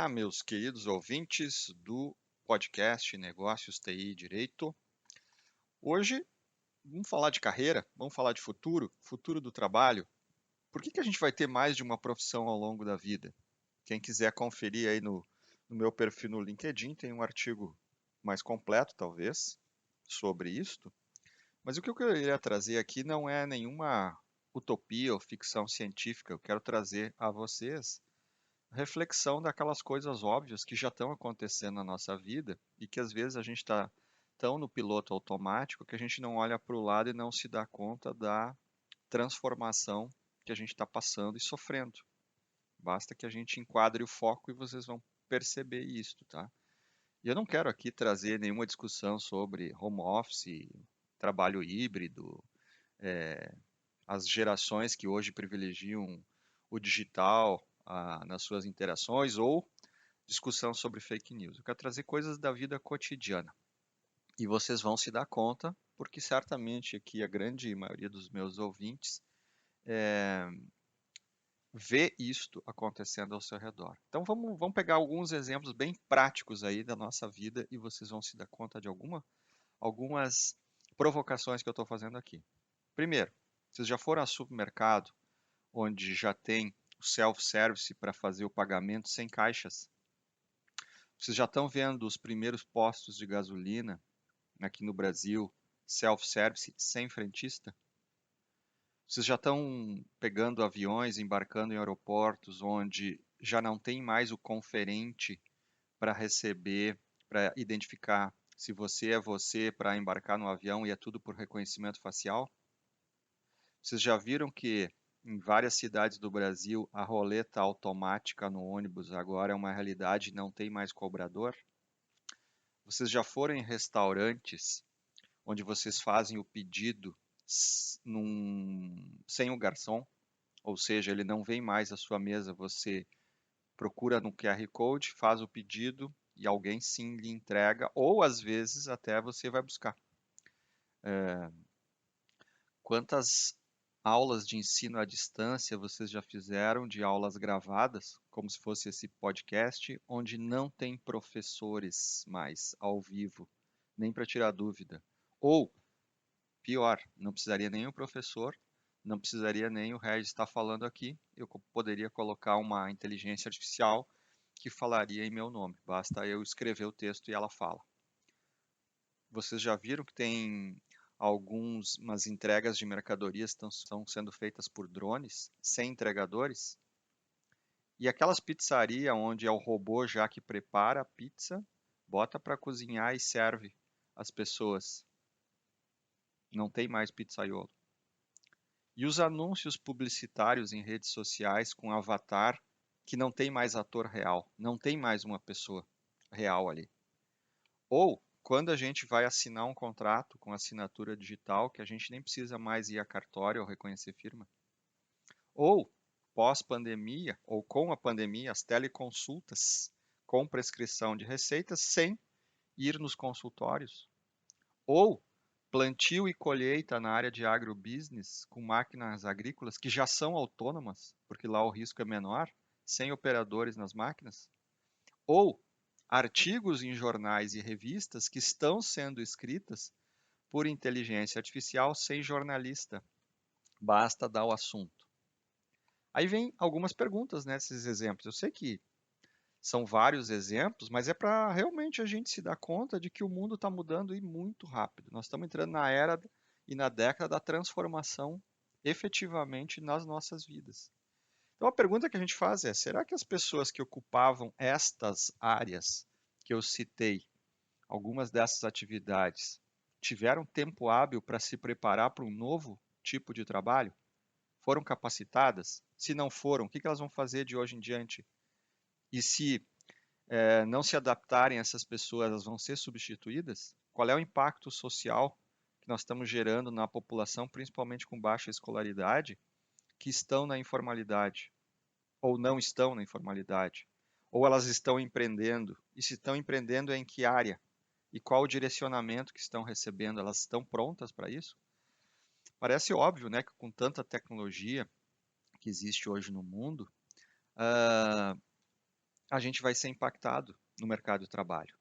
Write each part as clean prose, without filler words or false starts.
Olá, meus queridos ouvintes do podcast Negócios TI e Direito. Hoje vamos falar de carreira, vamos falar de futuro, futuro do trabalho. Por que a gente vai ter mais de uma profissão ao longo da vida? Quem quiser conferir aí no meu perfil no LinkedIn, tem um artigo mais completo, talvez, sobre isto. Mas o que eu queria trazer aqui não é nenhuma utopia ou ficção científica. Eu quero trazer a vocês reflexão daquelas coisas óbvias que já estão acontecendo na nossa vida e que às vezes a gente está tão no piloto automático que a gente não olha para o lado e não se dá conta da transformação que a gente está passando e sofrendo. Basta que a gente enquadre o foco e vocês vão perceber isso, tá? E eu não quero aqui trazer nenhuma discussão sobre home office, trabalho híbrido, as gerações que hoje privilegiam o digital nas suas interações ou discussão sobre fake news. Eu quero trazer coisas da vida cotidiana. E vocês vão se dar conta, porque certamente aqui a grande maioria dos meus ouvintes vê isto acontecendo ao seu redor. Então vamos pegar alguns exemplos bem práticos aí da nossa vida e vocês vão se dar conta de algumas provocações que eu estou fazendo aqui. Primeiro, vocês já foram ao supermercado onde já tem o self-service para fazer o pagamento sem caixas? Vocês já estão vendo os primeiros postos de gasolina aqui no Brasil, self-service, sem frentista? Vocês já estão pegando aviões, embarcando em aeroportos onde já não tem mais o conferente para receber, para identificar se você é você para embarcar no avião e é tudo por reconhecimento facial? Vocês já viram que em várias cidades do Brasil a roleta automática no ônibus agora é uma realidade e não tem mais cobrador? Vocês já foram em restaurantes onde vocês fazem o pedido sem o garçom, ou seja, ele não vem mais à sua mesa, você procura no QR Code, faz o pedido e alguém sim lhe entrega, ou às vezes até você vai buscar. Quantas aulas de ensino à distância vocês já fizeram de aulas gravadas, como se fosse esse podcast, onde não tem professores mais ao vivo, nem para tirar dúvida? Ou pior, não precisaria nem o professor, não precisaria nem o Regis estar falando aqui. Eu poderia colocar uma inteligência artificial que falaria em meu nome. Basta eu escrever o texto e ela fala. Vocês já viram que tem algumas entregas de mercadorias que estão sendo feitas por drones, sem entregadores? E aquelas pizzarias onde é o robô já que prepara a pizza, bota para cozinhar e serve as pessoas. Não tem mais pizzaiolo. E os anúncios publicitários em redes sociais com avatar que não tem mais ator real, não tem mais uma pessoa real ali. Ou quando a gente vai assinar um contrato com assinatura digital, que a gente nem precisa mais ir a cartório ou reconhecer firma. Ou pós-pandemia, ou com a pandemia, as teleconsultas com prescrição de receitas sem ir nos consultórios. Ou plantio e colheita na área de agrobusiness com máquinas agrícolas que já são autônomas, porque lá o risco é menor, sem operadores nas máquinas. Ou artigos em jornais e revistas que estão sendo escritas por inteligência artificial sem jornalista. Basta dar o assunto. Aí vem algumas perguntas nesses exemplos. Eu sei que são vários exemplos, mas é para realmente a gente se dar conta de que o mundo está mudando e muito rápido. Nós estamos entrando na era e na década da transformação efetivamente nas nossas vidas. Então a pergunta que a gente faz é: será que as pessoas que ocupavam estas áreas que eu citei, algumas dessas atividades, tiveram tempo hábil para se preparar para um novo tipo de trabalho? Foram capacitadas? Se não foram, o que elas vão fazer de hoje em diante? E se não se adaptarem essas pessoas, elas vão ser substituídas? Qual é o impacto social que nós estamos gerando na população, principalmente com baixa escolaridade, que estão na informalidade ou não estão na informalidade? Ou elas estão empreendendo? E se estão empreendendo, em que área? E qual o direcionamento que estão recebendo? Elas estão prontas para isso? Parece óbvio, né, que com tanta tecnologia que existe hoje no mundo, a gente vai ser impactado no mercado de trabalho.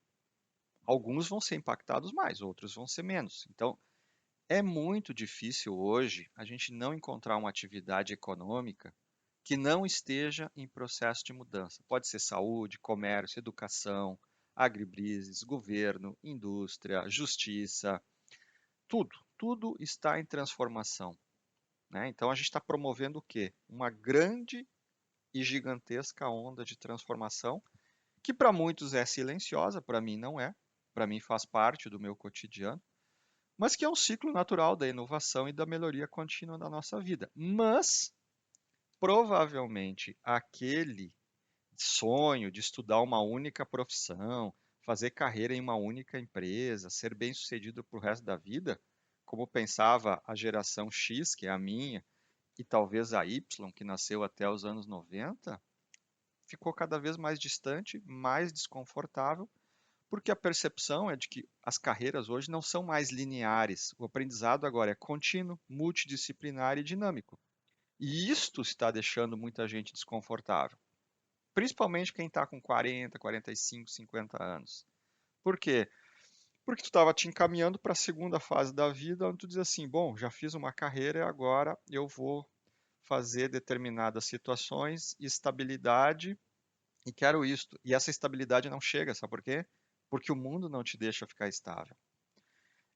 Alguns vão ser impactados mais, outros vão ser menos. Então, é muito difícil hoje a gente não encontrar uma atividade econômica que não esteja em processo de mudança. Pode ser saúde, comércio, educação, agribusiness, governo, indústria, justiça, tudo está em transformação, né? Então a gente está promovendo o quê? Uma grande e gigantesca onda de transformação que para muitos é silenciosa, para mim não é, para mim faz parte do meu cotidiano, mas que é um ciclo natural da inovação e da melhoria contínua da nossa vida. Mas provavelmente aquele sonho de estudar uma única profissão, fazer carreira em uma única empresa, ser bem-sucedido para o resto da vida, como pensava a geração X, que é a minha, e talvez a Y, que nasceu até os anos 90, ficou cada vez mais distante, mais desconfortável, porque a percepção é de que as carreiras hoje não são mais lineares. O aprendizado agora é contínuo, multidisciplinar e dinâmico. E isto está deixando muita gente desconfortável. Principalmente quem está com 40, 45, 50 anos. Por quê? Porque tu estava te encaminhando para a segunda fase da vida, onde tu diz assim, bom, já fiz uma carreira e agora eu vou fazer determinadas situações, estabilidade, e quero isto. E essa estabilidade não chega, sabe por quê? Porque o mundo não te deixa ficar estável.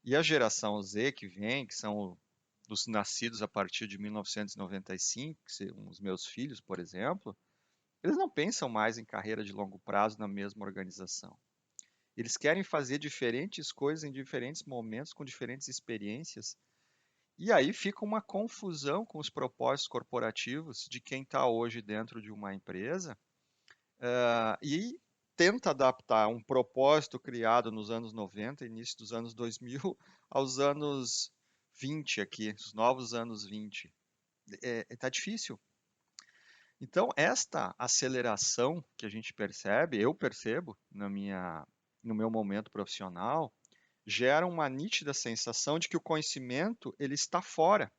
E a geração Z que vem, que são os nascidos a partir de 1995, que são os meus filhos, por exemplo, eles não pensam mais em carreira de longo prazo na mesma organização. Eles querem fazer diferentes coisas em diferentes momentos, com diferentes experiências. E aí fica uma confusão com os propósitos corporativos de quem está hoje dentro de uma empresa, e tenta adaptar um propósito criado nos anos 90, início dos anos 2000, aos anos 20 aqui, os novos anos 20. Tá difícil. Então, esta aceleração que a gente percebe, eu percebo no meu momento profissional, gera uma nítida sensação de que o conhecimento ele está fora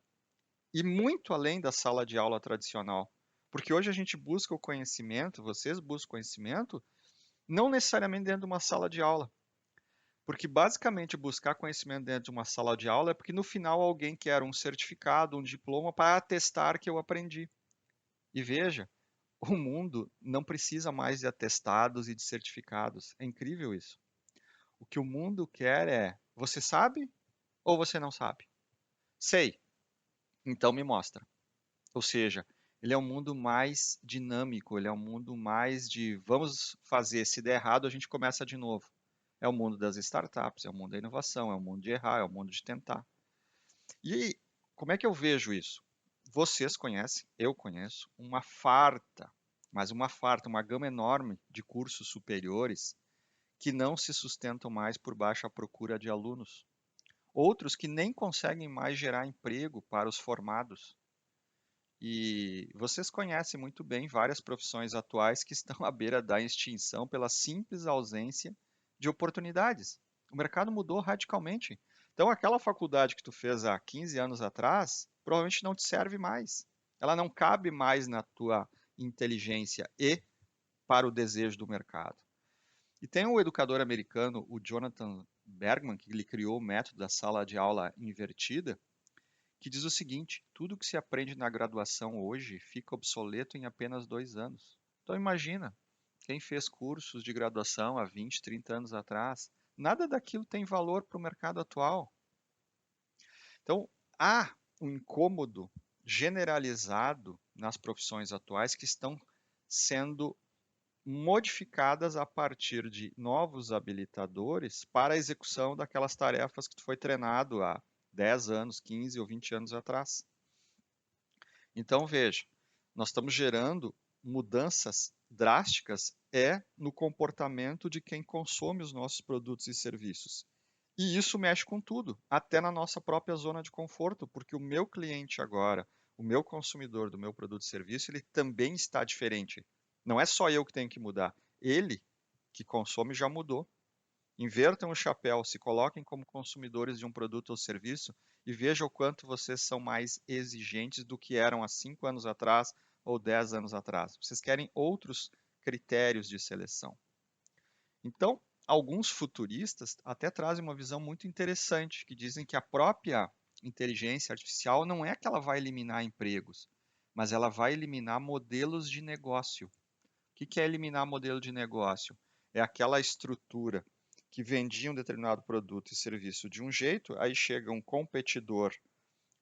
e muito além da sala de aula tradicional. Porque hoje a gente busca o conhecimento, vocês buscam conhecimento, não necessariamente dentro de uma sala de aula. Porque basicamente buscar conhecimento dentro de uma sala de aula é porque no final alguém quer um certificado, um diploma para atestar que eu aprendi. E veja, o mundo não precisa mais de atestados e de certificados. É incrível isso. O que o mundo quer é: você sabe ou você não sabe? Sei, então me mostra. Ou seja, ele é um mundo mais dinâmico, ele é um mundo mais de vamos fazer, se der errado, a gente começa de novo. É o mundo das startups, é o mundo da inovação, é o mundo de errar, é o mundo de tentar. E como é que eu vejo isso? Vocês conhecem, eu conheço, uma gama enorme de cursos superiores que não se sustentam mais por baixa procura de alunos. Outros que nem conseguem mais gerar emprego para os formados. E vocês conhecem muito bem várias profissões atuais que estão à beira da extinção pela simples ausência de oportunidades. O mercado mudou radicalmente. Então, aquela faculdade que tu fez há 15 anos atrás, provavelmente não te serve mais. Ela não cabe mais na tua inteligência e para o desejo do mercado. E tem um educador americano, o Jonathan Bergman, que ele criou o método da sala de aula invertida, que diz o seguinte: tudo que se aprende na graduação hoje fica obsoleto em apenas 2 anos. Então imagina, quem fez cursos de graduação há 20, 30 anos atrás, nada daquilo tem valor para o mercado atual. Então há um incômodo generalizado nas profissões atuais que estão sendo modificadas a partir de novos habilitadores para a execução daquelas tarefas que tu foi treinado há 10 anos, 15 ou 20 anos atrás. Então, veja, nós estamos gerando mudanças drásticas no comportamento de quem consome os nossos produtos e serviços. E isso mexe com tudo, até na nossa própria zona de conforto, porque o meu cliente agora, o meu consumidor do meu produto e serviço, ele também está diferente. Não é só eu que tenho que mudar, ele que consome já mudou. Invertam o chapéu, se coloquem como consumidores de um produto ou serviço e vejam o quanto vocês são mais exigentes do que eram há 5 anos atrás ou 10 anos atrás. Vocês querem outros critérios de seleção. Então, alguns futuristas até trazem uma visão muito interessante, que dizem que a própria inteligência artificial não é que ela vai eliminar empregos, mas ela vai eliminar modelos de negócio. O que é eliminar modelo de negócio? É aquela estrutura que vendia um determinado produto e serviço de um jeito, aí chega um competidor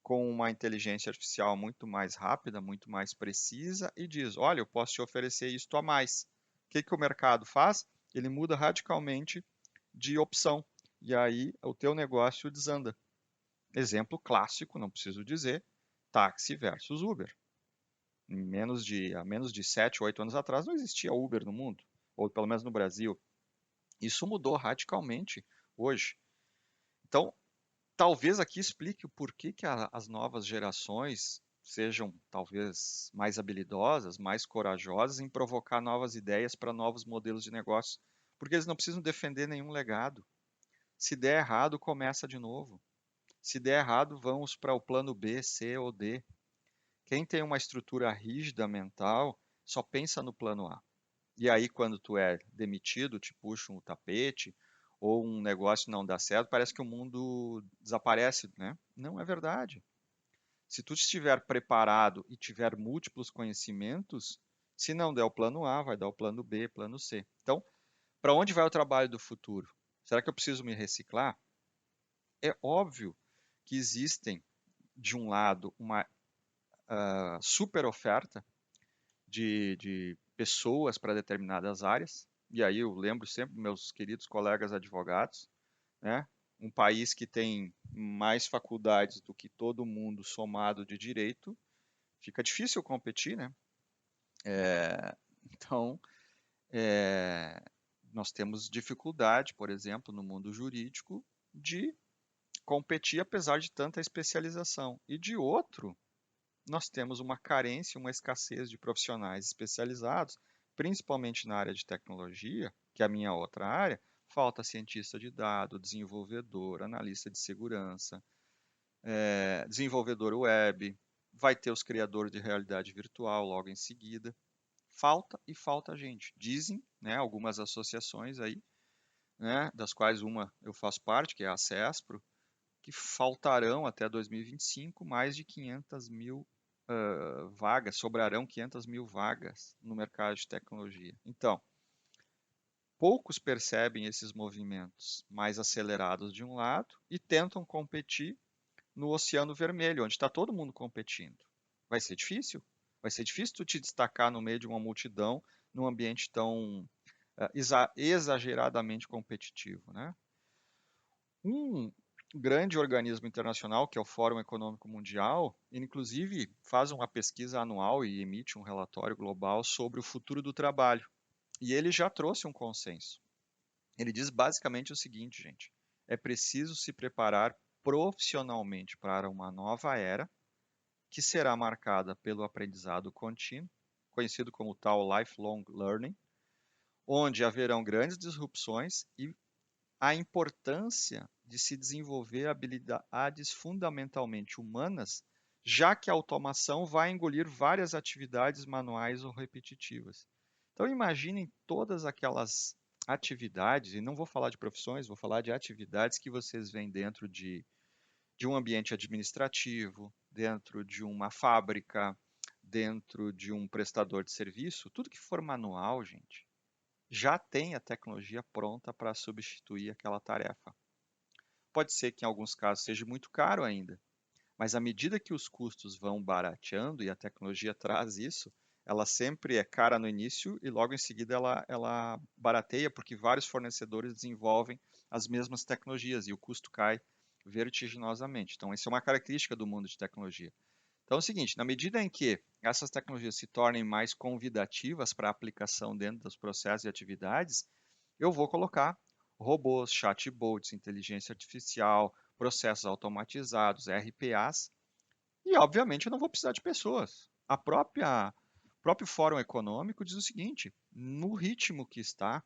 com uma inteligência artificial muito mais rápida, muito mais precisa e diz: olha, eu posso te oferecer isto a mais. O que o mercado faz? Ele muda radicalmente de opção e aí o teu negócio desanda. Exemplo clássico, não preciso dizer, táxi versus Uber. Há menos de 7, 8 anos atrás não existia Uber no mundo, ou pelo menos no Brasil. Isso mudou radicalmente hoje. Então, talvez aqui explique o porquê que as novas gerações sejam talvez mais habilidosas, mais corajosas em provocar novas ideias para novos modelos de negócio, porque eles não precisam defender nenhum legado. Se der errado, começa de novo. Se der errado, vamos para o plano B, C ou D. Quem tem uma estrutura rígida mental só pensa no plano A. E aí, quando tu é demitido, te puxam o tapete, ou um negócio não dá certo, parece que o mundo desaparece, né? Não é verdade. Se tu estiver preparado e tiver múltiplos conhecimentos, se não der o plano A, vai dar o plano B, plano C. Então, para onde vai o trabalho do futuro? Será que eu preciso me reciclar? É óbvio que existem, de um lado, uma super oferta de pessoas para determinadas áreas. E aí eu lembro sempre dos meus queridos colegas advogados, né? Um país que tem mais faculdades do que todo mundo somado de direito, fica difícil competir, né? Então, é, nós temos dificuldade, por exemplo, no mundo jurídico, de competir apesar de tanta especialização. E de outro, nós temos uma carência, uma escassez de profissionais especializados, principalmente na área de tecnologia, que é a minha outra área. Falta cientista de dados, desenvolvedor, analista de segurança, desenvolvedor web, vai ter os criadores de realidade virtual logo em seguida. Falta e falta gente. Dizem, né, algumas associações aí, né, das quais uma eu faço parte, que é a CESPRO, que faltarão até 2025 mais de 500 mil vagas, sobrarão 500 mil vagas no mercado de tecnologia. Então, poucos percebem esses movimentos mais acelerados de um lado e tentam competir no Oceano Vermelho, onde está todo mundo competindo. Vai ser difícil. Vai ser difícil tu te destacar no meio de uma multidão, num ambiente tão exageradamente competitivo, né? Um grande organismo internacional, que é o Fórum Econômico Mundial, ele inclusive faz uma pesquisa anual e emite um relatório global sobre o futuro do trabalho. E ele já trouxe um consenso. Ele diz basicamente o seguinte, gente: é preciso se preparar profissionalmente para uma nova era, que será marcada pelo aprendizado contínuo, conhecido como tal lifelong learning, onde haverão grandes disrupções e a importância de se desenvolver habilidades fundamentalmente humanas, já que a automação vai engolir várias atividades manuais ou repetitivas. Então imaginem todas aquelas atividades, e não vou falar de profissões, vou falar de atividades que vocês veem dentro de um ambiente administrativo, dentro de uma fábrica, dentro de um prestador de serviço, tudo que for manual, gente, já tem a tecnologia pronta para substituir aquela tarefa. Pode ser que em alguns casos seja muito caro ainda, mas à medida que os custos vão barateando e a tecnologia traz isso, ela sempre é cara no início e logo em seguida ela barateia porque vários fornecedores desenvolvem as mesmas tecnologias e o custo cai vertiginosamente. Então, essa é uma característica do mundo de tecnologia. Então é o seguinte, na medida em que essas tecnologias se tornem mais convidativas para aplicação dentro dos processos e atividades, eu vou colocar robôs, chatbots, inteligência artificial, processos automatizados, RPAs, e obviamente eu não vou precisar de pessoas. O próprio Fórum Econômico diz o seguinte: no ritmo que está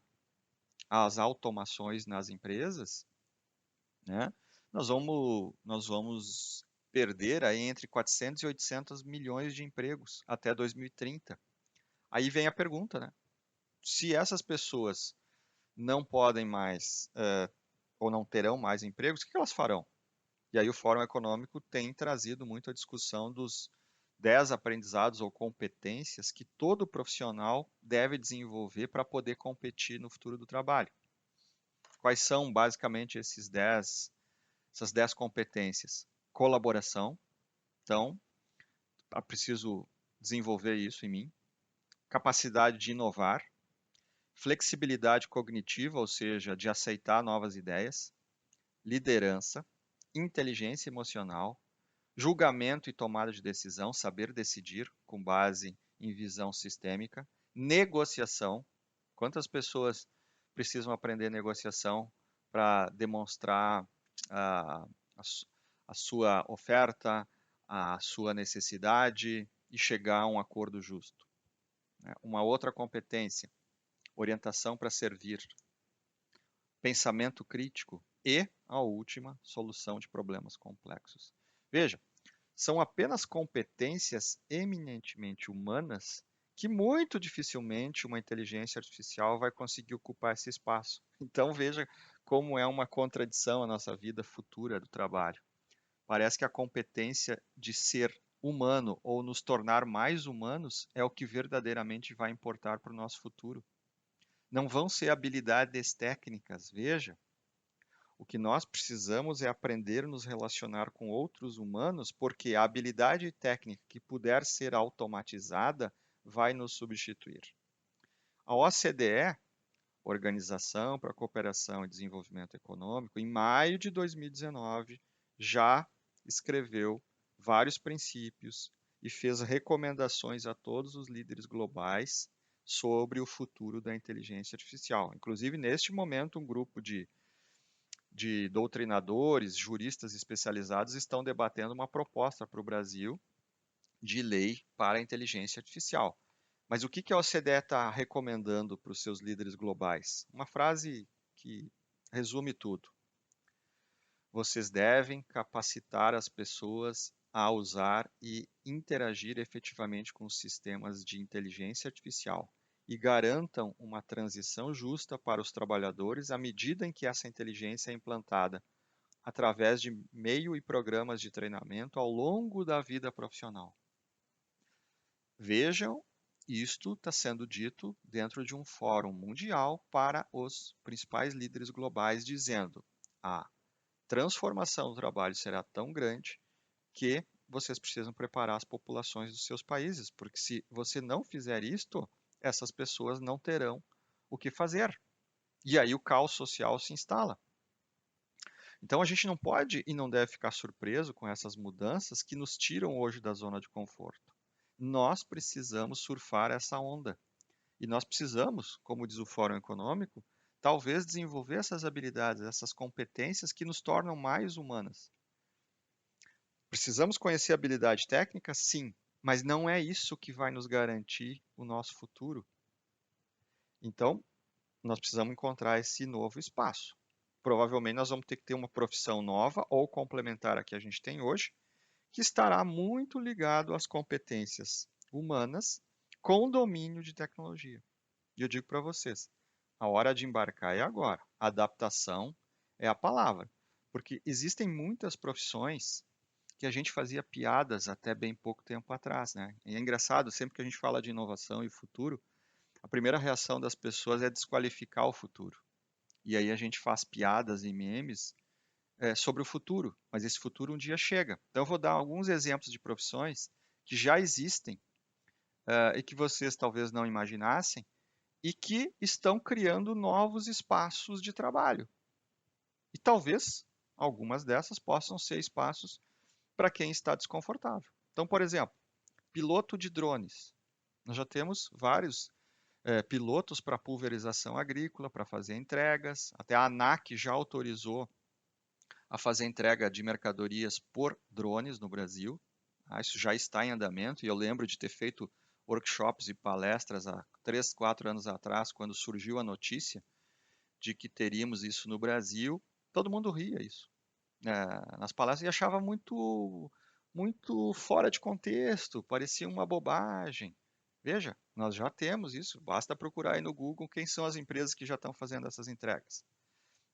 as automações nas empresas, né, nós vamos perder aí entre 400 e 800 milhões de empregos até 2030. Aí vem a pergunta, né? Se essas pessoas não podem mais, ou não terão mais empregos, o que elas farão? E aí o Fórum Econômico tem trazido muito a discussão dos 10 aprendizados ou competências que todo profissional deve desenvolver para poder competir no futuro do trabalho. Quais são basicamente essas 10 competências? Colaboração, então, preciso desenvolver isso em mim. Capacidade de inovar, flexibilidade cognitiva, ou seja, de aceitar novas ideias, liderança, inteligência emocional, julgamento e tomada de decisão, saber decidir com base em visão sistêmica, negociação. Quantas pessoas precisam aprender negociação para demonstrar a, a, a sua oferta, a sua necessidade e chegar a um acordo justo? Uma outra competência, orientação para servir, pensamento crítico e, a última, solução de problemas complexos. Veja, são apenas competências eminentemente humanas que muito dificilmente uma inteligência artificial vai conseguir ocupar esse espaço. Então veja como é uma contradição a nossa vida futura do trabalho. Parece que a competência de ser humano ou nos tornar mais humanos é o que verdadeiramente vai importar para o nosso futuro. Não vão ser habilidades técnicas, veja. O que nós precisamos é aprender a nos relacionar com outros humanos, porque a habilidade técnica que puder ser automatizada vai nos substituir. A OCDE, Organização para a Cooperação e Desenvolvimento Econômico, em maio de 2019, já escreveu vários princípios e fez recomendações a todos os líderes globais sobre o futuro da inteligência artificial. Inclusive, neste momento, um grupo de doutrinadores, juristas especializados estão debatendo uma proposta para o Brasil de lei para a inteligência artificial. Mas o que a OCDE está recomendando para os seus líderes globais? Uma frase que resume tudo. Vocês devem capacitar as pessoas a usar e interagir efetivamente com os sistemas de inteligência artificial e garantam uma transição justa para os trabalhadores à medida em que essa inteligência é implantada, através de meio e programas de treinamento ao longo da vida profissional. Vejam, isto está sendo dito dentro de um fórum mundial para os principais líderes globais, dizendo: a transformação do trabalho será tão grande que vocês precisam preparar as populações dos seus países, porque se você não fizer isto, essas pessoas não terão o que fazer. E aí o caos social se instala. Então a gente não pode e não deve ficar surpreso com essas mudanças que nos tiram hoje da zona de conforto. Nós precisamos surfar essa onda. E nós precisamos, como diz o Fórum Econômico, talvez desenvolver essas habilidades, essas competências que nos tornam mais humanas. Precisamos conhecer a habilidade técnica? Sim, mas não é isso que vai nos garantir o nosso futuro. Então, nós precisamos encontrar esse novo espaço. Provavelmente nós vamos ter que ter uma profissão nova ou complementar à que a gente tem hoje, que estará muito ligado às competências humanas com domínio de tecnologia. E eu digo para vocês, a hora de embarcar é agora. A adaptação é a palavra, porque existem muitas profissões que a gente fazia piadas até bem pouco tempo atrás, né? E é engraçado, sempre que a gente fala de inovação e futuro, a primeira reação das pessoas é desqualificar o futuro. E aí a gente faz piadas e memes sobre o futuro, mas esse futuro um dia chega. Então eu vou dar alguns exemplos de profissões que já existem e que vocês talvez não imaginassem e que estão criando novos espaços de trabalho. E talvez algumas dessas possam ser espaços para quem está desconfortável. Então, por exemplo, piloto de drones. Nós já temos vários pilotos para pulverização agrícola, para fazer entregas. Até a ANAC já autorizou a fazer entrega de mercadorias por drones no Brasil. Isso já está em andamento e eu lembro de ter feito workshops e palestras há 3, 4 anos atrás, quando surgiu a notícia de que teríamos isso no Brasil. Todo mundo ria isso nas palestras e achava muito fora de contexto, parecia uma bobagem. Veja, nós já temos isso, basta procurar aí no Google quem são as empresas que já estão fazendo essas entregas.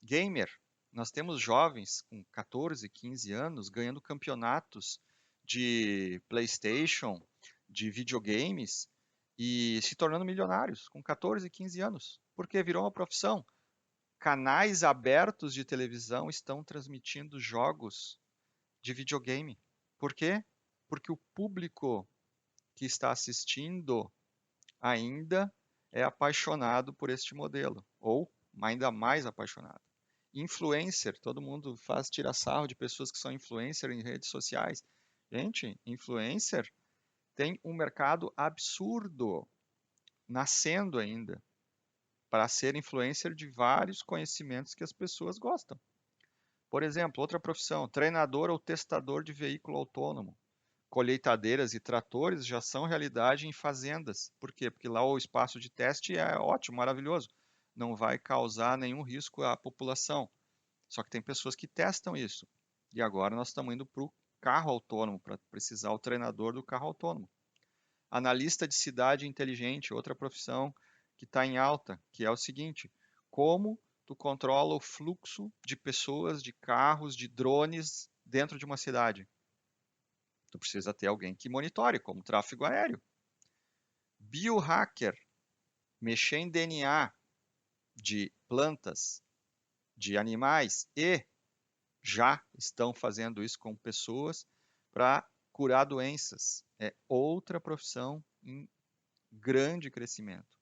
Gamer, nós temos jovens com 14, 15 anos ganhando campeonatos de PlayStation, de videogames e se tornando milionários com 14, 15 anos, porque virou uma profissão. Canais abertos de televisão estão transmitindo jogos de videogame. Por quê? Porque o público que está assistindo ainda é apaixonado por este modelo, ou ainda mais apaixonado. Influencer, todo mundo tira sarro de pessoas que são influencer em redes sociais. Gente, influencer tem um mercado absurdo nascendo ainda para ser influencer de vários conhecimentos que as pessoas gostam. Por exemplo, outra profissão, treinador ou testador de veículo autônomo. Colheitadeiras e tratores já são realidade em fazendas. Por quê? Porque lá o espaço de teste é ótimo, maravilhoso. Não vai causar nenhum risco à população. Só que tem pessoas que testam isso. E agora nós estamos indo para o carro autônomo, para precisar o treinador do carro autônomo. Analista de cidade inteligente, outra profissão que está em alta, que é o seguinte: como tu controla o fluxo de pessoas, de carros, de drones dentro de uma cidade? Tu precisa ter alguém que monitore, como tráfego aéreo. Biohacker, mexer em DNA de plantas, de animais e já estão fazendo isso com pessoas para curar doenças. É outra profissão em grande crescimento.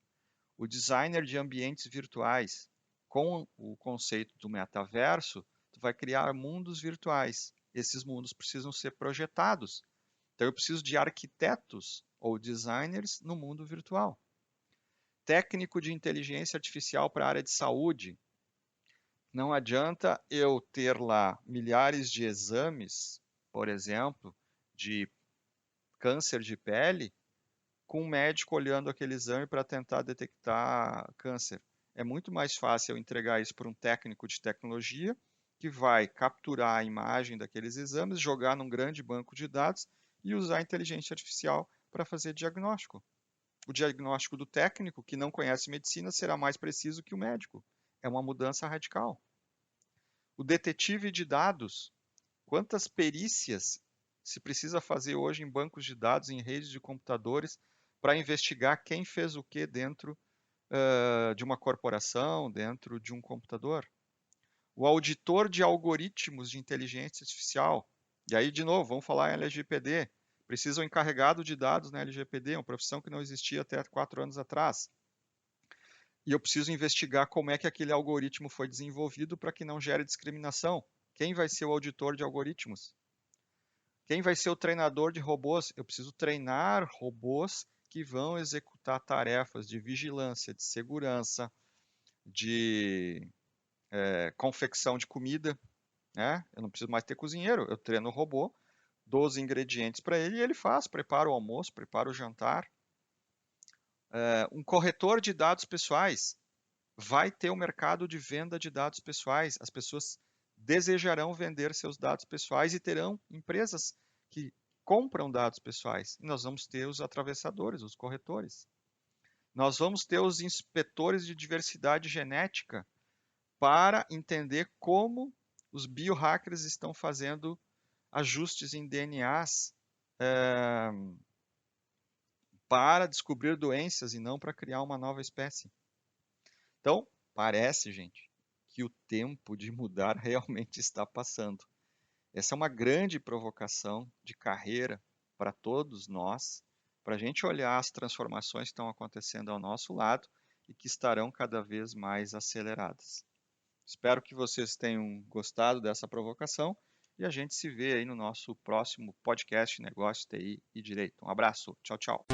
O designer de ambientes virtuais, com o conceito do metaverso, tu vai criar mundos virtuais. Esses mundos precisam ser projetados. Então eu preciso de arquitetos ou designers no mundo virtual. Técnico de inteligência artificial para a área de saúde. Não adianta eu ter lá milhares de exames, por exemplo, de câncer de pele, com um médico olhando aquele exame para tentar detectar câncer. É muito mais fácil eu entregar isso para um técnico de tecnologia que vai capturar a imagem daqueles exames, jogar num grande banco de dados e usar a inteligência artificial para fazer diagnóstico. O diagnóstico do técnico que não conhece medicina será mais preciso que o médico. É uma mudança radical. O detetive de dados, quantas perícias se precisa fazer hoje em bancos de dados, em redes de computadores, para investigar quem fez o que dentro de uma corporação, dentro de um computador? O auditor de algoritmos de inteligência artificial, e aí, de novo, vamos falar em LGPD, precisa um encarregado de dados na LGPD, uma profissão que não existia até 4 anos atrás. E eu preciso investigar como é que aquele algoritmo foi desenvolvido para que não gere discriminação. Quem vai ser o auditor de algoritmos? Quem vai ser o treinador de robôs? Eu preciso treinar robôs que vão executar tarefas de vigilância, de segurança, de confecção de comida, né? Eu não preciso mais ter cozinheiro, eu treino o robô, dou os ingredientes para ele e ele faz, prepara o almoço, prepara o jantar. Um corretor de dados pessoais vai ter o mercado de venda de dados pessoais. As pessoas desejarão vender seus dados pessoais e terão empresas que compram dados pessoais. E nós vamos ter os atravessadores, os corretores. Nós vamos ter os inspetores de diversidade genética para entender como os biohackers estão fazendo ajustes em DNAs para descobrir doenças e não para criar uma nova espécie. Então, parece, gente, que o tempo de mudar realmente está passando. Essa é uma grande provocação de carreira para todos nós, para a gente olhar as transformações que estão acontecendo ao nosso lado e que estarão cada vez mais aceleradas. Espero que vocês tenham gostado dessa provocação e a gente se vê aí no nosso próximo podcast Negócio, TI e Direito. Um abraço, tchau, tchau.